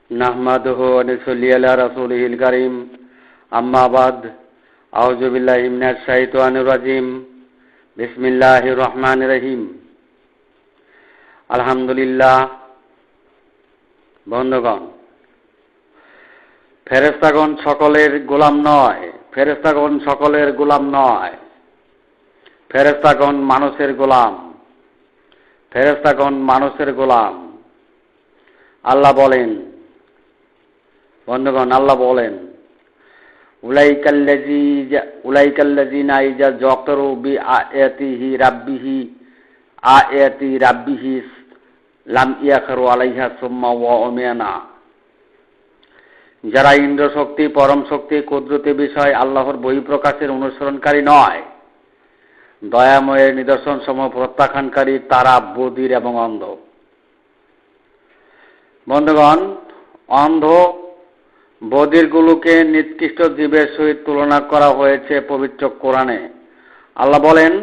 নাহমাদুহু ওয়া নুসাল্লি আলা রাসূলিহিল কারীম আম্মা বাদ আউযু বিল্লাহি মিনাশ শাইতানির রাজীম বিসমিল্লাহির রহমানির রহিম আলহামদুলিল্লাহ। বন্ধুগণ, ফেরেশতাগণ সকলের গোলাম নয়, ফেরেশতাগণ সকলের গোলাম নয়, ফেরেশতাগণ মানুষের গোলাম, ফেরেশতাগণ মানুষের গোলাম। আল্লাহ বলেন, বন্ধুগণ, আল্লাহ বলেন উলাইকাল্লাযীনা ইযা যাকারু বিআয়াতি রাব্বিহি লাম ইয়াখরু আলাইহা সুম্মা ওয়া উমিয়ানা। যারা ইন্দ্রশক্তি, পরম শক্তি, কুদরতি বিষয় আল্লাহর বহিঃপ্রকাশের অনুসরণকারী নয়, দয়াময়ের নিদর্শন সমূহ প্রত্যাখ্যানকারী, তারা বধির এবং অন্ধ। বন্ধুগণ, অন্ধ বধিরগুলোকে নিকৃষ্ট জীবের সহিত তুলনা করা হয়েছে পবিত্র কোরআনে। আল্লাহ বলেন,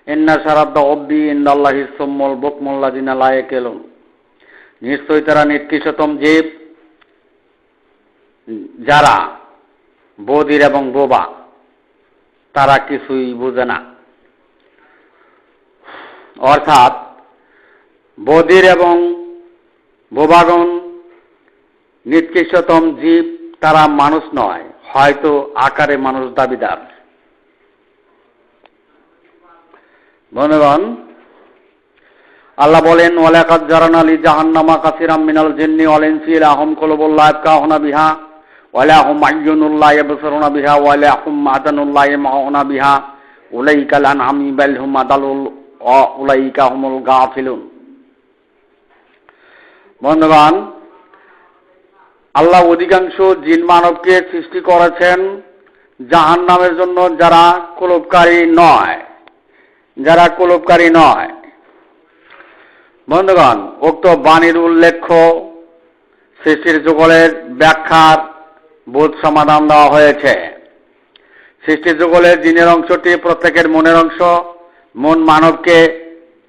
ইন্না শারাদ্দাউদ্দি ইনদাল্লাহি সুম্মুল বুকমুল্লাযিনা লা ইয়াকিলুন। নিশ্চয়ই তারা নিকৃষ্টতম জীব, যারা বধির এবং বোবা, তারা কিছুই বোঝে না। অর্থাৎ বধির এবং বোবাগণ নিকৃষ্টতম জীব, তারা মানুষ নয়, হয়তো আকারে মানুষ দাবিদার। বন্ধুগণ, আল্লাহ বলেন, ওয়ালাকাদ জারানা লি জাহান্নামা কাসীরাম মিনাল জিন্নি ওয়াল ইনসি লাহুম কুলুবুন লা ইয়াফকাহুনা বিহা ওয়া লাহুম আ'য়ুনুন লা ইয়াবসিরুনা বিহা ওয়া লাহুম আযানুন লা ইয়াসমাউনা বিহা উলাইকাল আনআমি বাল হুম আদাল্লু ওয়া উলাইকা হুমুল গাফিলুন। বন্ধুগণ, আল্লাহ অধিকাংশ জিন মানবকে সৃষ্টি করেছেন জাহান্নামের জন্য, যারা কুলুপকারী নয়, যারা কুলুপকারী নয়। বন্ধুগণ, উক্ত বাণীর উল্লেখ্য সৃষ্টির যুগলের ব্যাখ্যার বোধ সমাধান দেওয়া হয়েছে। সৃষ্টির যুগলের জিনের অংশটি প্রত্যেকের মনের অংশ। মন মানবকে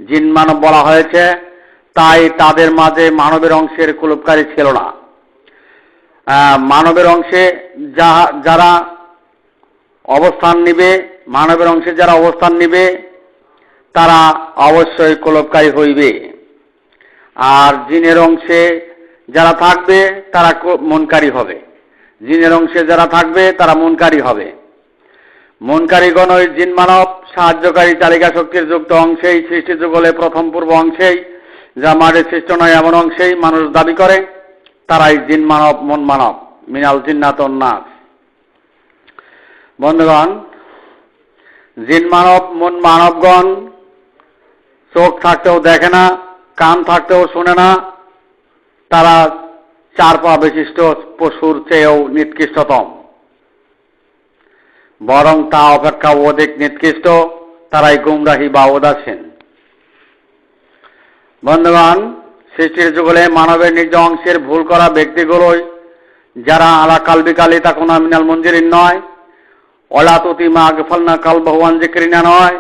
জিন মানব বলা হয়েছে, তাই তাদের মাঝে মানবের অংশের কুলুপকারী ছিল না। মানবের অংশে যারা অবস্থান নিবে, মানবের অংশে যারা অবস্থান নিবে, তারা অবশ্যই কুলুপকারী হইবে। আর জিনের অংশে যারা থাকবে, তারা মনকারী হবে। জিনের অংশে যারা থাকবে, তারা মনকারী হবে। মনকারীগণ ওই জিন মানব সাহায্যকারী চালিকা শক্তির যুক্ত অংশেই, সৃষ্টি যুগলে প্রথম পূর্ব অংশেই, যা মাটির সৃষ্ট নয় এমন অংশেই মানুষ দাবি করে, তারাই জিন মানব, মন মানব। মিনাল জিন্নাতুন নাস। বন্ধুগণ, জিন মানব, মন মানবগণ চোখ থাকতেও দেখে না, কান থাকতেও শোনে না। তারা চার পা বিশিষ্ট পশুর চেয়েও নিকৃষ্টতম, বরং তা অপেক্ষা অধিক নিকৃষ্ট। তারাই গুমরাহী বা উদাসীন। বন্ধুগণ, সৃষ্টির যুগলে মানবের নিজ অংশের ভুল করা ব্যক্তিগুলোই, যারা আলা কালবিকালি তাকুনা মিনাল মুনজিরিন নয়, ওলা তুতিমা আগফালনা কালবাহু আন যিকরিনা নয়,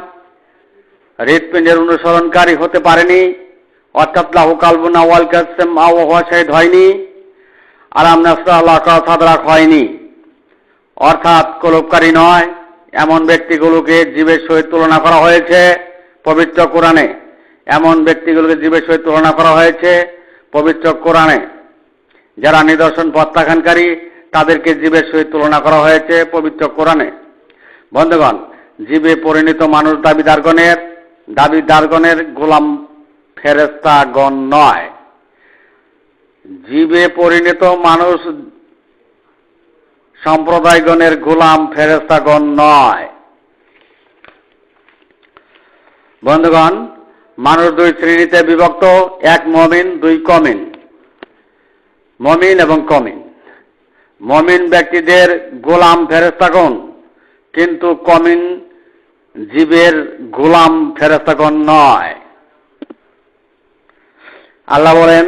হৃৎপিণ্ডের অনুসরণকারী হতে পারেনি, অর্থাৎ লাহু কালবুনা ওয়াল কাসম আও হুয়া শাহিদ হয়নি, আরাম নাসরা লাকা সাদরাক হয়নি, অর্থাৎ কুলুপকারী নয়। এমন ব্যক্তিগুলোকে জীবের সহিত তুলনা করা হয়েছে পবিত্র কোরআনে। এমন ব্যক্তিগুলোকে জীবের সহিত তুলনা করা হয়েছে পবিত্র কোরআনে। যারা নিদর্শন প্রত্যাখ্যানকারী, তাদেরকে জীবের সহিত তুলনা করা হয়েছে পবিত্র কোরআনে। বন্ধুগণ, জীবে পরিণত মানুষ দাবিদারগণের গোলাম ফেরেশতাগণ নয়। জীবে পরিণত মানুষ সম্প্রদায়গণের গোলাম ফেরেশতাগণ নয়। বন্ধুগণ, মানুষ দুই শ্রেণীতে বিভক্ত, এক মমিন, দুই কমিন। মমিন এবং কমিন। মমিন ব্যক্তিদের গোলাম ফেরেশতাগণ, কিন্তু কমিন জীবের গোলাম ফেরেশতাগণ নয়। আল্লাহ বলেন,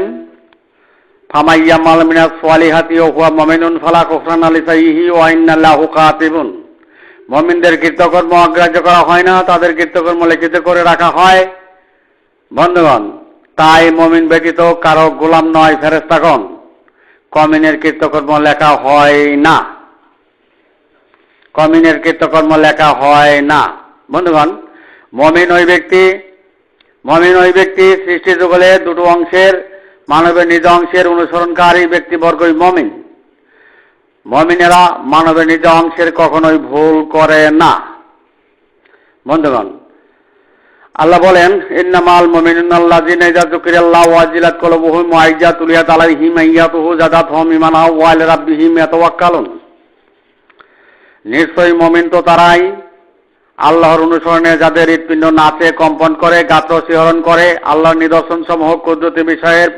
ফামাইয়ামাল মিনাস সালিহাতি ওয়া হুয়া মুমিনুন ফালা কুফরান লিসাইহি ওয়া ইন্না লাহু কাতিবুন। মুমিনদের কৃতকর্ম অগ্রাহ্য করা হয় না, তাদের কৃতকর্ম লিখিত করে রাখা হয়। বন্ধুগণ, তাই মুমিন ব্যতীত কারো গোলাম নয় ফেরেশতাগণ। কমিনের কৃতকর্ম লেখা হয় না। কমিনের কৃতকর্ম লেখা হয় না। বন্ধুগণ, মমিন ওই ব্যক্তি সৃষ্টি যুগলে দুটো অংশের মানবের নিজ অংশের অনুসরণকারী ব্যক্তিবর্গই মমিন। মমিনেরা মানবের নিজ অংশের কখনোই ভুল করে না। বন্ধুগণ, আল্লাহ বলেন, ইন্নামাল মুমিনুনা আল্লাযিনা ইযা যুকিরাল্লাহু ওয়াজিলাত কুলুবুহুম ওয়া ইযা তুলিয়াত আলাইহিম আয়াতুহু যাদাতহুম ঈমানা ওয়া আলা রাব্বিহিম ইয়াতাওয়াক্কালুন। নিশ্চয়ই মুমিন তো তারাই আল্লাহর অনুসরণে যাদের হৃৎপিণ্ড নাচে, কম্পন করে, গাত্র শিহরণ করে, আল্লাহর নিদর্শন সমূহ কুদরতি বিষয়ের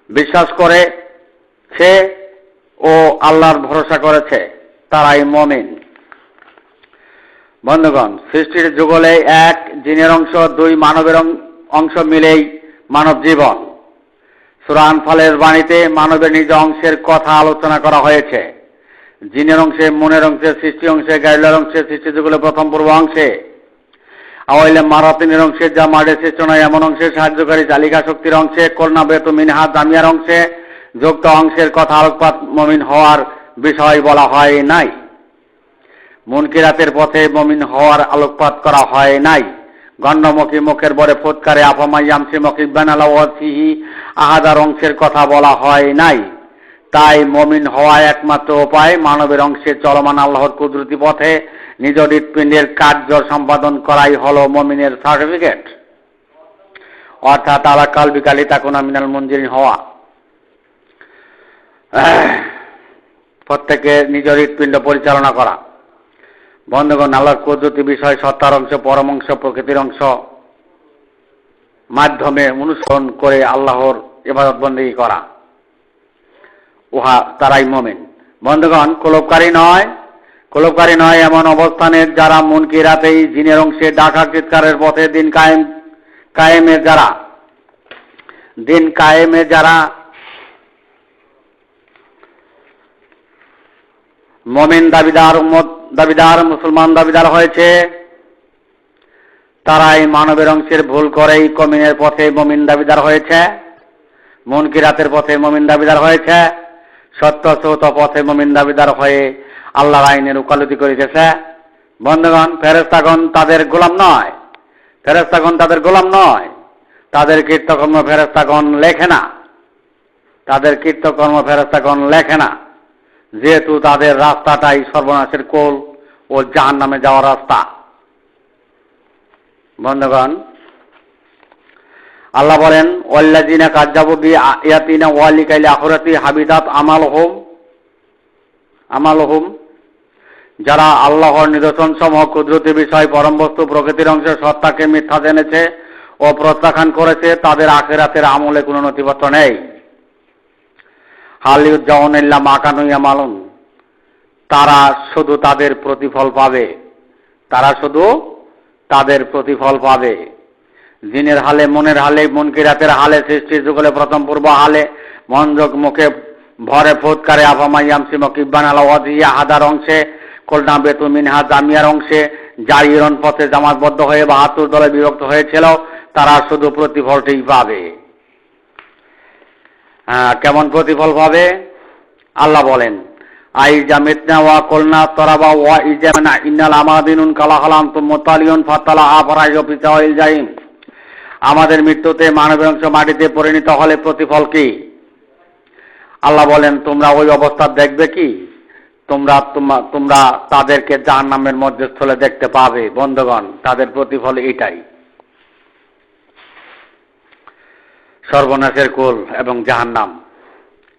বিশ্বাস করে সে ও আল্লাহর ভরসা করেছে, তারাই মুমিন। বন্ধুগণ, সৃষ্টির যুগলে এক জিনের অংশ, দুই মানবের অংশ মিলেই মানব জীবন। সূরা আনফালের বাণীতে মানবের নিজ অংশের কথা আলোচনা করা হয়েছে। জিনের অংশে, মনের অংশে, সৃষ্টি অংশে, গাইলার অংশে, সৃষ্টি যুগলে প্রথম পূর্ব অংশে, আওয়াইলে মারাতিনের অংশে, যা মাডে সৃষ্ট নয় এমন অংশে, সাহায্যকারী চালিকা শক্তির অংশে, কলনা বেতু মিনহা জামিয়ার অংশে, যুক্ত অংশের কথা আলোকপাত মুমিন হওয়ার বিষয় বলা হয় নাই। মুনকিরাতের পথে মুমিন হওয়ার আলোকপাত করা হয় নাই। গণ্ডমুখী মুখের বরে ফুৎকারে আফামাইয়ামসি মকিবান আলা ওয়াজহিহি আহাদার অংশের কথা বলা হয় নাই। তাই মুমিন হওয়া একমাত্র উপায় মানবের অংশে চলমান আল্লাহর কুদরতি পথে নিজ হৃৎপিণ্ডের কার্য সম্পাদন করাই হলো মুমিনের সার্টিফিকেট, অর্থাৎ আলা কালবিকালি তাকুনা মিনাল মুনজিরিন হওয়া। প্রত্যেকে নিজ হৃৎপিণ্ড পরিচালনা করা। বন্ধুগণ, আল্লাহর কুদরতি বিষয়, সত্তার অংশ, পরম অংশ, প্রকৃতির অংশ মাধ্যমে অনুসরণ করে আল্লাহর ইবাদত বন্দেগী করা, উহা তারাই মুমিন। বন্ধুগণ, কুলুপকারী নয় এমন অবস্থানের যারা মুনকিরাতেই জিনের অংশে ডাকা চিৎকারের পথে দিন কায়েমে যারা মুমিন দাবিদার মুসলমান দাবিদার হয়েছে, তারাই মানবের অংশের ভুল করেই কমিনের পথে মুমিন দাবিদার হয়েছে, মুনকিরাতের পথে মুমিন দাবিদার হয়েছে, সত্য সৌত পথে মুমিন দাবিদার হয়ে আল্লাহর আইনের উকালতি করিতেছে। বন্ধুগণ, ফেরেশতাগণ তাদের গোলাম নয়। তাদের কৃতকর্ম ফেরেশতাগণ লেখে না, যেহেতু তাদের রাস্তাটাই সর্বনাশের কোল ও জাহান্নামে যাওয়ার রাস্তা। বন্ধুগণ, আল্লাহ বলেন, ওয়াল্লাযিনা কাযযাবু বিআয়াতিনা ওয়া লিকাইল আখিরাতি হাবিতাত আমালুহুম, যারা আল্লাহর নিদর্শন সমূহ, কুদরতি বিষয়, পরম বস্তু, প্রকৃতির অংশ, সত্তাকে মিথ্যা জেনেছে ও প্রত্যাখ্যান করেছে, তাদের আখিরাতের আমলে কোনো নথিপত্র নেই। হাল ইউজাউনা ইল্লা মা কানু ইয়ামালুন, তারা শুধু তাদের প্রতিফল পাবে। জিনের হালে, মনের হালে, মুনকিরাতের হালে, সৃষ্টির যুগলে প্রথম পূর্ব হালে, মনযোগ মুখে ভরে ফুৎকারে আফামাইয়ামসি মকিবান আলা ওয়াজহিহি আহাদার অংশে, কলনা বেতু মিনহা জামিয়ার অংশে, জাইরন পথে জামাতবদ্ধ হয়ে ৭২ দলে বিভক্ত হয়েছিল, তারা শুধু প্রতিফলটাই পাবে। কেমন প্রতিফল পাবে? আল্লাহ বলেন, আই জামিতনা ওয়া কলনা তরাবা ওয়া ইজামানা ইন্নাল আমাদিনুন কালাহালাম তুমতালিয়ন ফাতালা আফরাইজ ফিতাইল জাহিম। আমাদের মৃত্যুতে মানবের অংশ মাটিতে পরিণত হলে প্রতিফল কি? আল্লাহ বলেন, তোমরা ওই অবস্থা দেখবে কি? তোমরা তাদেরকে জাহান্নামের মধ্যস্থলে দেখতে পাবে। বন্ধুগণ, তাদের প্রতিফল এটাই, সর্বনাশের কুল এবং জাহান্নাম।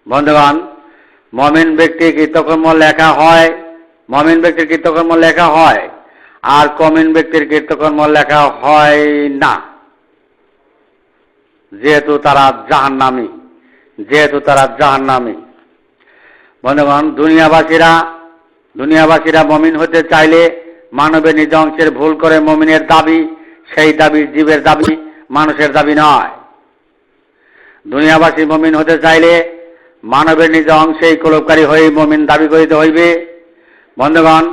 বন্ধুগণ, মুমিন ব্যক্তির কৃতকর্ম লেখা হয়, আর কমিন ব্যক্তির কৃতকর্ম লেখা হয় না, যেহেতু তারা জাহান্নামী। বন্ধুগণ, দুনিয়াবাসীরা মুমিন হতে চাইলে মানবের নিজ অংশের ভুল করে মুমিনের দাবি, সেই দাবি জীবের দাবি, মানুষের দাবি নয়। দুনিয়াবাসী মুমিন হতে চাইলে মানবের নিজ অংশেই কুলুপকারী হয়ে মুমিন দাবি করিতে হইবে। বন্ধুগণ,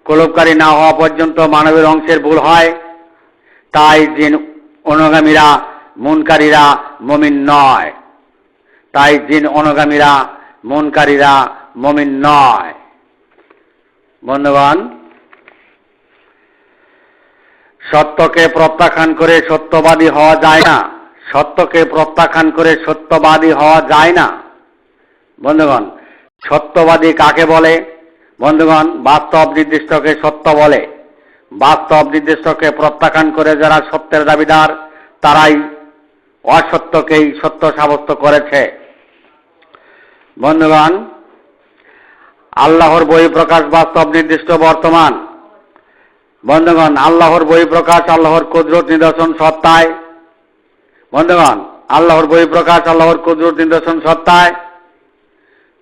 কুলুপকারী না হওয়া পর্যন্ত মানবের অংশের ভুল হয়, তাই জিন অনুগামীরা মুনকারীরা মুমিন নয়। মুনকারীরা মুমিন নয়। বন্ধুগণ, সত্যকে প্রত্যাখ্যান করে সত্যবাদী হওয়া যায় না। সত্যকে প্রত্যাখ্যান করে সত্যবাদী হওয়া যায় না। বন্ধুগণ, সত্যবাদী কাকে বলে? বন্ধুগণ, বাস্তব নির্দিষ্টকে সত্য বলে। বাস্তব নির্দিষ্টকে প্রত্যাখ্যান করে যারা সত্যের দাবিদার, তারাই অসত্যকেই সত্য সাব্যস্ত করেছে। বন্ধুগণ, আল্লাহর বহিঃপ্রকাশ বাস্তব নির্দিষ্ট বর্তমান। বন্ধুগণ, আল্লাহর বহিঃপ্রকাশ, আল্লাহর কুদরত নিদর্শন সত্তায়। বন্ধুগণ, আল্লাহর বহিঃপ্রকাশ, আল্লাহর কুদরত নিদর্শন সত্তায়।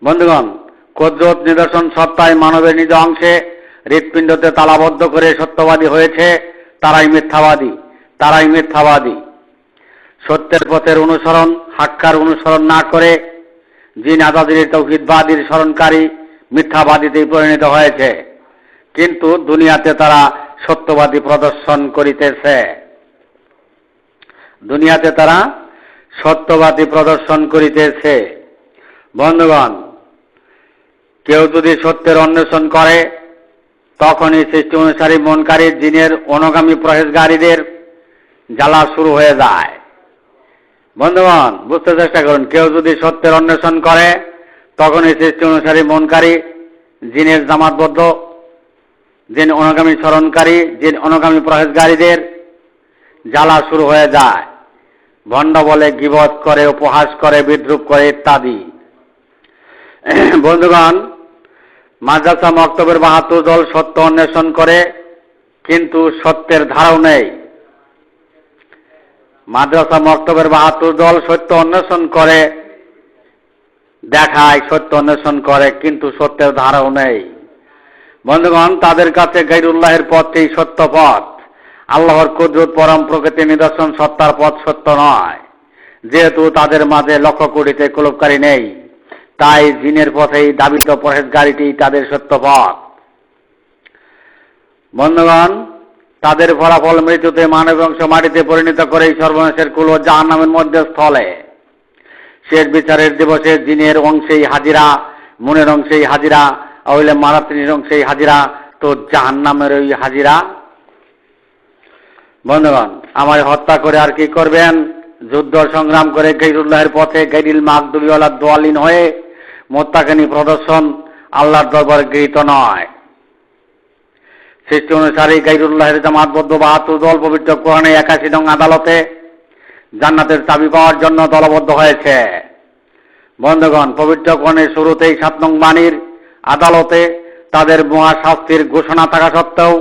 বন্ধুগণ, কুদরত নিদর্শন সত্তায় মানবের নিজ অংশে হৃৎপিণ্ডতে তালাবদ্ধ করে সত্যবাদী হয়েছে, তারাই মিথ্যাবাদী। তারাই মিথ্যাবাদী। সত্যের পথের অনুসরণ, হাক্কার অনুসরণ না করে জিন আজাদির তৌহিদবাদীর স্মরণকারী মিথ্যাবাদীতেই পরিণত হয়েছে। কিন্তু দুনিয়াতে তারা সত্যবাদী প্রদর্শন করিতেছে। দুনিয়াতে তারা সত্যবাদী প্রদর্শন করিতেছে। বন্ধুগণ, কেউ যদি সত্যের অন্বেষণ করে, তখনই সৃষ্টি অনুসারী মনকারী জিনের অনুগামী প্রহেজগারীদের জ্বালা শুরু হয়ে যায়। বন্ধুগণ, বুঝতে চেষ্টা করুন, কেউ যদি সত্যের অন্বেষণ করে, তখনই সৃষ্টি অনুসারী মনকারী জিনের জামাতবদ্ধ, জিন অনুগামী স্মরণকারী, জিন অনুগামী প্রহেজগারীদের জ্বালা শুরু হয়ে যায়। ভণ্ড বলে, গীবত করে, উপহাস করে, বিদ্রুপ করে ইত্যাদি। বন্ধুগণ, মাদ্রাসা মক্তবের ৭২ দল সত্য অন্বেষণ করে, কিন্তু সত্যের ধারাও নেই। মাদ্রাসা মক্তবের ৭২ দল সত্য অন্বেষণ করে, দেখায় সত্য অন্বেষণ করে, কিন্তু সত্যের ধারাও নেই। বন্ধুগণ, তাদের কাছে গায়রুল্লাহের পথই সত্য পথ। আল্লাহর কুদরত, পরম প্রকৃতি নিদর্শন সত্তার পথ সত্য নয়। যেহেতু তাদের মাঝে লক্ষ কোটিতে কুলুপকারী নেই, তাই জিনের পথেই দাবিত পরহেজগারিটি তাদের সত্য পথ। বন্ধুগণ, তাদের ফলাফল মৃত্যুতে মানব অংশ মাটিতে পরিণত করে সর্বনাশের কুল ও জাহান্নামের মধ্যে স্থলে। শেষ বিচারের দিবসে জিনের অংশেই হাজিরা, মনের অংশেই হাজিরা, হইলে মারাত্রির অংশেই হাজিরা, তো জাহান্নামের ওই হাজিরা। বন্ধুগণ, আমার হত্যা করে আর কি করবেন? যুদ্ধ সংগ্রাম করে গায়রুল্লাহের পথে গাইরিল মাগদুবিওয়ালা দোয়ালিন হয়ে মোত্তাকিনী প্রদর্শন আল্লাহর দরবারে গৃহীত নয়। সৃষ্টি অনুসারী গায়রুল্লাহের জামাতবদ্ধ ৭২ দল পবিত্র কোরআনে ৮১ নং আদালতে জান্নাতের চাবি পাওয়ার জন্য দলবদ্ধ হয়েছে। বন্ধুগণ, পবিত্র কোরআনের শুরুতেই ৭ নং বাণীর আদালতে তাদের মহাশাস্তির ঘোষণা থাকা সত্ত্বেও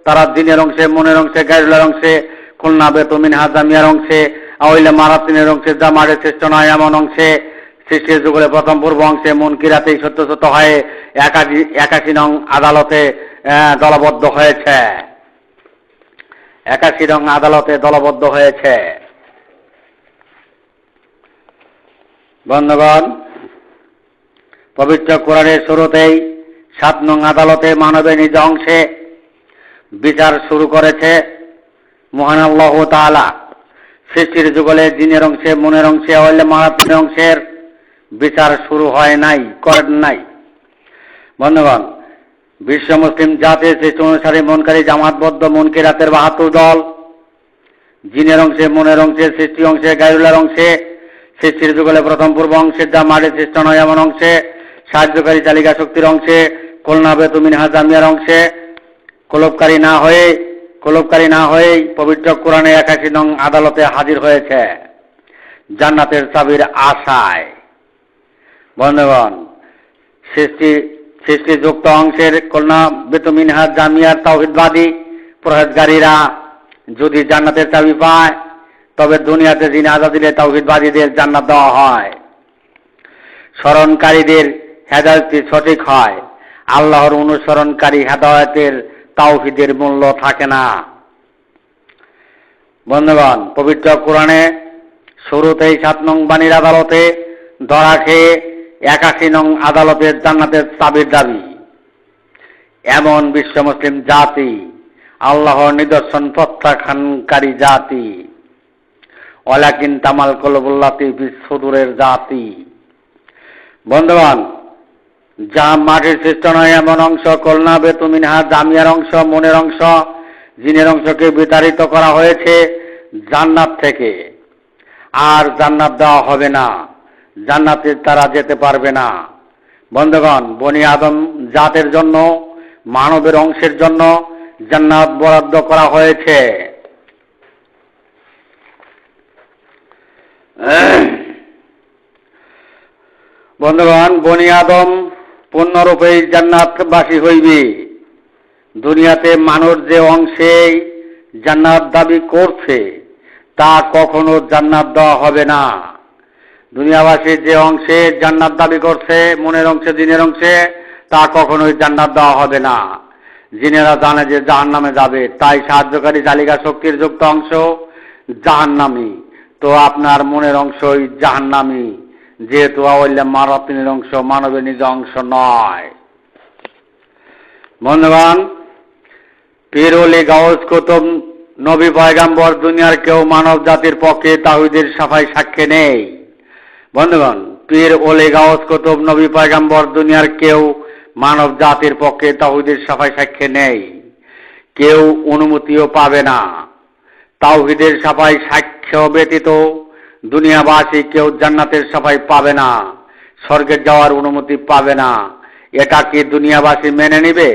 তারা দিনের অংশে, মনের অংশে, গায়রুল্লাহর অংশে, খুলনা বেতুমিনহা জামিয়ার অংশে, আওয়াইলে মারাতিনের অংশে, যা মারে শ্রেষ্ঠ নয় এমন অংশে, সৃষ্টির যুগলে প্রথম পূর্ব অংশে মুনকিরাতেই সত্য সত্য হয়ে ৮১ নং আদালতে দলবদ্ধ হয়েছে। ৮১ নং আদালতে দলবদ্ধ হয়েছে। বন্ধুগণ, পবিত্র কোরআনের শুরুতেই ৭ নং আদালতে মানবের নিজ অংশে বিচার শুরু করেছে মহান আল্লাহ তাআলা। সৃষ্টির যুগলে জিনের অংশে, মনের অংশে, হইলে মারাত্মের অংশের বিচার শুরু হয় নাই, করেন নাই। বন্ধুগণ, বিশ্ব মুসলিম জাতির সৃষ্টি অনুসারী মনকারী জামাতবদ্ধ মুনকিরাতের ৭২ দল জিনের অংশে, মনের অংশে, সৃষ্টি অংশে, গায়রুল্লাহর অংশে, সৃষ্টির যুগলে প্রথম পূর্ব অংশের যা মারে সৃষ্ট নয় এমন অংশে, সাহায্যকারী চালিকা শক্তির অংশে, খুলনা বেতুমিনহা জামিয়ার অংশে কোলবকারী না হয়েই পবিত্র কোরআনে ৮১ নং আদালতে হাজির হয়েছে জান্নাতের চাবির আশায়। বন্ধুগণ, সৃষ্টিযুক্ত অংশের খুলনা বেতুমিনহা জামিয়ার তাওহীদবাদী পরহেজগারীরা যদি জান্নাতের চাবি পায়, তবে দুনিয়াতে জিন আজাদিলে তাওহীদবাদীদের জান্নাত দেওয়া হয়। স্মরণকারীদের হেদায়েতটি সঠিক হয়। আল্লাহর অনুসরণকারী হেদায়েতের তাওহীদের মূল্য থাকে না। বন্ধুগণ, পবিত্র কোরআনে শুরুতেই ৭ নং বাণীর আদালতে ধরা খেয়ে ৮১ নং আদালতের জান্নাতের চাবির দাবি এমন বিশ্ব মুসলিম জাতি, আল্লাহর নিদর্শন প্রত্যাখ্যানকারী জাতি, ওয়ালাকিন তামাল কলবুল্লাতি বিশ্বদূরের জাতি। বন্ধুগণ, যা মাটির সৃষ্ট নয় এমন অংশ, কলনা বেতুমিনহা, জামিয়ার অংশ, মনের অংশ, জিনের অংশকে বিতাড়িত করা হয়েছে জান্নাত থেকে। আর জান্নাত দেওয়া হবে না, জান্নাতে তারা যেতে পারবে না। বন্ধুগণ, বনি আদম জাতের জন্য, মানবের অংশের জন্য জান্নাত বরাদ্দ করা হয়েছে। বন্ধুগণ, বনি আদম পূর্ণরূপেই জান্নাতবাসী হইবে। দুনিয়াতে মানুষ যে অংশেই জান্নাত দাবি করছে তা কখনো জান্নাত দেওয়া হবে না। দুনিয়াবাসী যে অংশে জান্নাত দাবি করছে, মনের অংশে, জিনের অংশে, তা কখনোই জান্নাত দেওয়া হবে না। জিনেরা জানে যে জাহান্নামে যাবে, তাই সাহায্যকারী জালিকা শক্তির যুক্ত অংশ জাহান্নামী। তো আপনার মনের অংশই জাহান্নামী, যেহেতু আওয়াল্লা মারাতিনের অংশ, মানবের নিজ অংশ নয়। বন্ধুগণ, পীর ওলি গাউস কুতুব নবী পয়গাম্বর দুনিয়ার কেউ মানব জাতির পক্ষে তাওহীদের সাফাই সাক্ষ্য নেই। বন্ধুগণ, পীর ওলি গাউস কুতুব নবী পয়গাম্বর দুনিয়ার কেউ মানব জাতির পক্ষে তাওহীদের সাফাই সাক্ষ্য নেই। কেউ অনুমতিও পাবে না। তাওহীদের সাফাই সাক্ষ্য ব্যতীত দুনিয়াবাসী কেউ জান্নাতের সাফাই পাবে না, স্বর্গে যাওয়ার অনুমতি পাবে না। এটা কি দুনিয়াবাসী মেনে নিবে?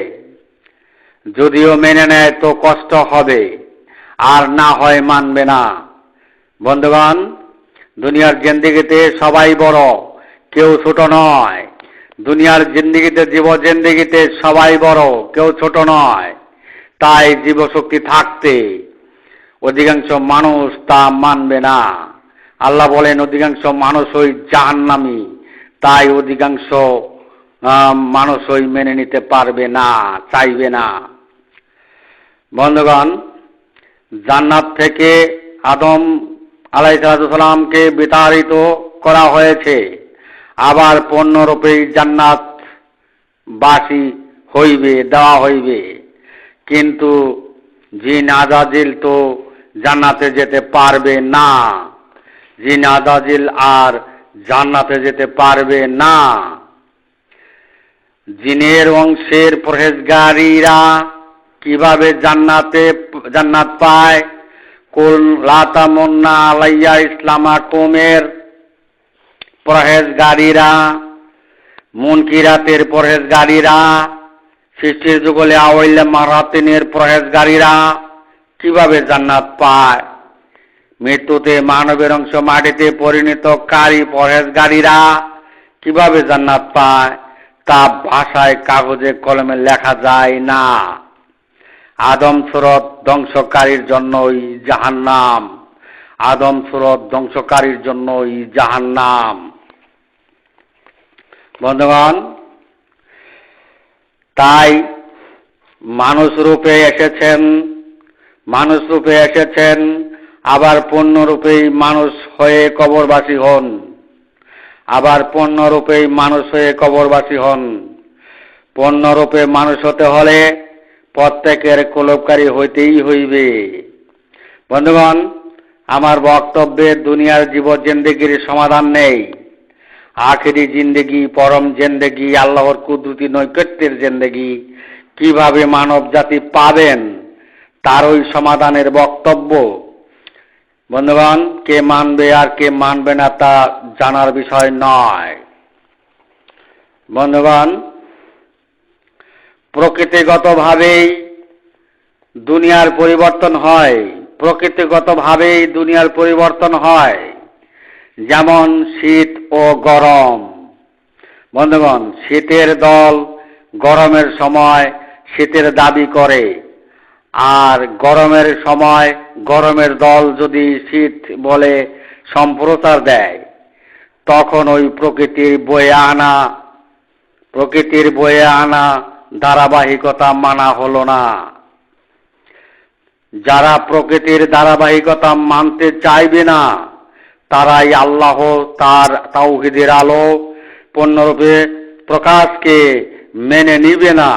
যদিও মেনে নেয় তো কষ্ট হবে, আর না হয় মানবে না। বন্ধুগণ, দুনিয়ার জিন্দেগিতে সবাই বড়, কেউ ছোট নয়। দুনিয়ার জিন্দেগিতে, জিন্দেগিতে সবাই বড়, কেউ ছোট নয়। তাই জীবশক্তি থাকতে অধিকাংশ মানুষ তা মানবে না। আল্লাহ বলেন, অধিকাংশ মানুষই জাহান্নামী, তাই অধিকাংশ মানুষই মেনে নিতে পারবে না, চাইবে না। বন্ধুগণ, জান্নাত থেকে আদম আলাইহিস সালামকে বিতাড়িত করা হয়েছে, আবার পূর্ণরূপেই জান্নাত বাসী হইবে, দেওয়া হইবে। কিন্তু জিন আজাজিল তো জান্নাতে যেতে পারবে না। জিন আজাজিল আর জান্নাতে যেতে পারবে না। জিনের অংশের পরহেজগারীরা কিভাবে জান্নাত পায়? কুল লা তামুন্না আলাইয়া ইসলামাকুমের পরহেজগারীরা, মুনকিরাতের পরহেজগারীরা, সৃষ্টির যুগলে আওয়াইলা মারাতিনের পরহেজগারীরা কিভাবে জান্নাত পায়? মৃত্যুতে মানবের অংশ মাটিতে পরিণতকারী পরহেজগারীরা কিভাবে জান্নাত পায়? তা ভাষায়, কাগজে, কলমে লেখা যায় না। আদম সুরত ধ্বংসকারীর জন্যই জাহান্নাম, আদম সুরত ধ্বংসকারীর জন্যই জাহান্নাম। বন্ধুগণ, তাই মানুষ রূপে এসেছেন, আবার পূর্ণরূপেই মানুষ হয়ে কবরবাসী হন, আবার পূর্ণরূপেই মানুষ হয়ে কবরবাসী হন। পূর্ণরূপে মানুষ হতে হলে প্রত্যেকের কলবকারী হইতেই হইবে। বন্ধুগণ, আমার বক্তব্যে দুনিয়ার জিন্দেগির সমাধান নেই। আখেরি জিন্দেগি, পরম জিন্দেগি, আল্লাহর কুদরতি নৈকট্যের জিন্দেগি কিভাবে মানব জাতি পাবেন, তার ওই সমাধানের বক্তব্য। বন্ধুগণ, কে মানবে আর কে মানবে না তা জানার বিষয় নয়। বন্ধুগণ, প্রকৃতিগতভাবেই দুনিয়ার পরিবর্তন হয়, প্রকৃতিগতভাবেই দুনিয়ার পরিবর্তন হয়। যেমন শীত ও গরম। বন্ধুগণ, শীতের দল গরমের সময় শীতের দাবি করে, আর গরমের সময় গরমের দল যদি শীত বলে সম্প্রচার দেয়, তখন ওই প্রকৃতির বয়ে আনা ধারাবাহিকতা মানা হলো না। যারা প্রকৃতির ধারাবাহিকতা মানতে চাইবে না, তারাই আল্লাহ তার তাওহীদের আলো পূর্ণরূপে প্রকাশকে মেনে নিবে না।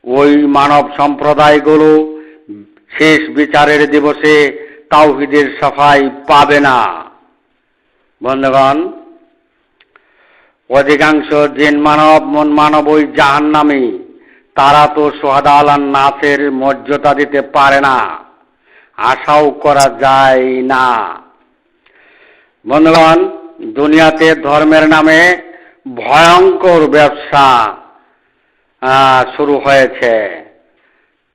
ওই মানব সম্প্রদায়গুলো শেষ বিচারের দিবসে তাওহীদের সাফাই পাবে না। বন্ধুগণ, অধিকাংশ জিন মানব মন মানবই জাহান্নামী। তারা তো সোহাদা আলান নাসের মর্যাদা দিতে পারে না, আশাও করা যায় না। বন্ধুগণ, দুনিয়াতে ধর্মের নামে ভয়ঙ্কর ব্যবসা শুরু হয়েছে।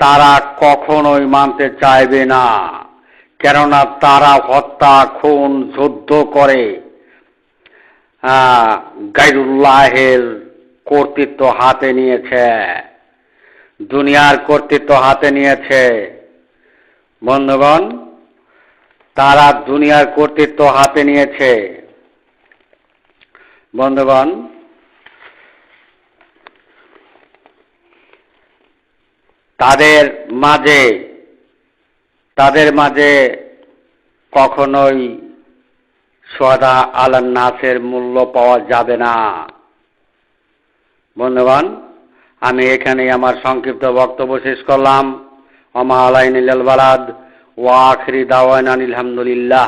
তারা কখনোই মানতে চাইবে না, কেননা তারা হত্যা, খুন, যুদ্ধ করে গায়রুল্লাহের কর্তৃত্ব হাতে নিয়েছে, দুনিয়ার কর্তৃত্ব হাতে নিয়েছে। বন্ধুগণ, তারা দুনিয়ার কর্তৃত্ব হাতে নিয়েছে। বন্ধুগণ, তাদের মাঝে কখনোই সোহাদা আলান নাসের মূল্য পাওয়া যাবে না। বন্ধুগণ, আমি এখানেই আমার সংক্ষিপ্ত বক্তব্য শেষ করলাম। ওমা আলাইনা ইল্লাল বালাগ ওয়া আখিরি দাওয়ানা আলহামদুলিল্লাহ।